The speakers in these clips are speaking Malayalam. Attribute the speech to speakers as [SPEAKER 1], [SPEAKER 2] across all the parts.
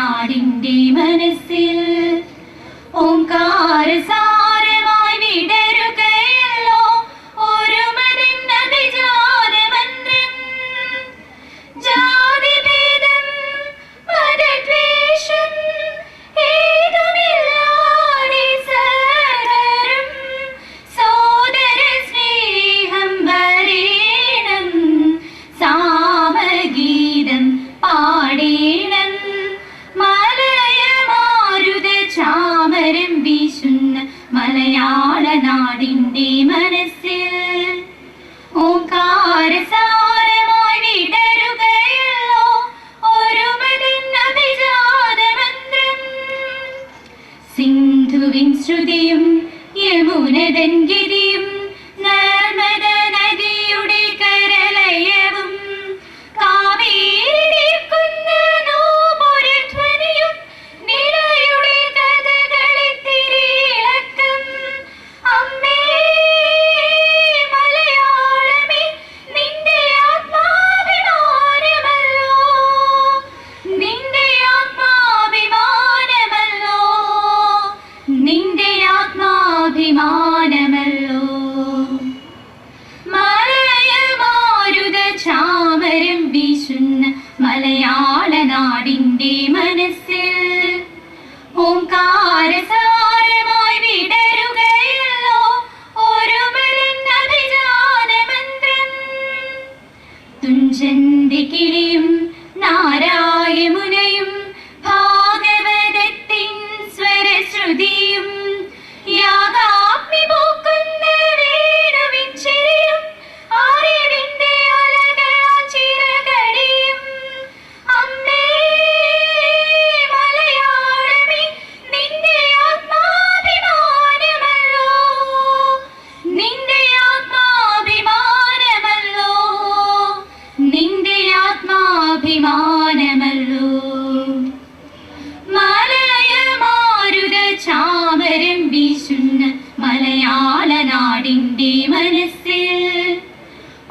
[SPEAKER 1] നാടിന്റെ മനസ്സിൽ ഓംകാരസാരമായി വിടരുകയല്ലോ ഒരുമതൻ അഭിജാത മന്ത്രം. ജാതിഭേദം മതദ്വേഷം ഏതുമില്ലാതെ സർവരും സോദര സ്നേഹം വരേണം. സാമഗീതം പാടേണം. മലയമാരുത ചാമരം വീശുന്ന മലയാള നാടിന്റെ മനസ്സിൽ ഓംകാരസാരമായി വിടരുകയല്ലോ ഒരുമതൻ അഭിജാത മന്ത്രം. സിന്ധുവിൻ ശ്രുതിയും യമുനതൻ ഗിരിയും നർമ്മദ നദിയുടെ കരലയവും കാവേരി തീർക്കുന്ന നൂപുരധ്വനിയും നിലയുടെ കഥകളിത്തിരിയിളക്കം. അമ്മേ മലയാളമേ നിന്റെ ആത്മാഭിമാനമല്ലോ, നിന്റെ ആത്മാഭിമാനമല്ലോ, നിന്റെ ആത്മാഭിമാനമല്ലോ. മലയമാരുത ചാമരം വീശുന്ന മലയാള നാടിന്റെ മനസ്സിൽ ഓംകാരസാരമായി വിടരുകയല്ലോ ഒരുമതൻ അഭിജാത മന്ത്രം. തുഞ്ചന്റെ കിളിയും നാരായമുനയും ഭാഗവതത്തിൻ സ്വരശ്രുതിയും യാഗാഗ്നി പൂക്കുന്ന വേണുവിൻ ചിരിയും അറിവിന്റെ അലകളാ ചിറകടിയും. അമ്മേ മലയാളമേ നിന്റെ ആത്മാഭിമാനമല്ലോ, നിന്റെ ആത്മാഭിമാനമല്ലോ, നിന്റെ ആത്മാഭിമാനമല്ലോ. മലയമാരുത ചാമരം വീശുന്ന മലയാള നാടിന്റെ മനസ്സിൽ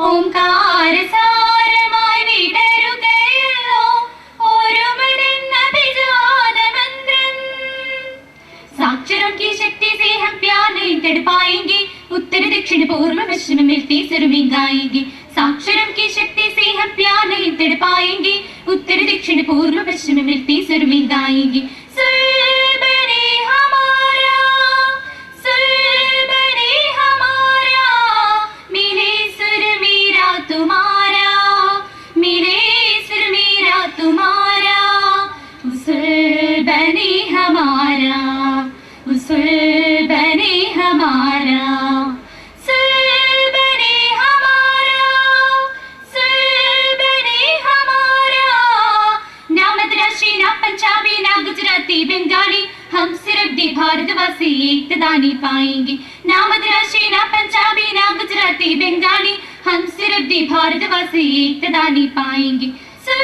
[SPEAKER 1] ഓംകാരസാരമായി വിടരുകയല്ലോ ഒരുമതൻ അഭിജാത മന്ത്രം. साक्षरों की शक्ति से हम प्यार नहीं तड़ पाएंगे, उत्तर दक्षिण पूर्व पश्चिम मिलती सुर में गाएंगे. साक्षरों की शक्ति से हम प्यार नहीं तड़ पाएंगे, उत्तर दक्षिण पूर्व पश्चिम मिलती सुर में गाएंगे. सुर बने हमारा, सुर बने हमारा, मिले सुर मेरा तुम्हारा, मिले सुर मेरा तुम्हारा. सुर बने हमारा, सुर बने हमारा, सुर बने हमारा, सुर बने हमारा. ना मद्रासी ना पंजाबी ना गुजराती बंगाली, हम सिर्फ दी भारतवासी एकता नहीं पाएंगे. ना मद्रासी ना पंजाबी ना गुजराती बंगाली, हम सिर्फ दी भारतवासी एकता नहीं पाएंगे. सुर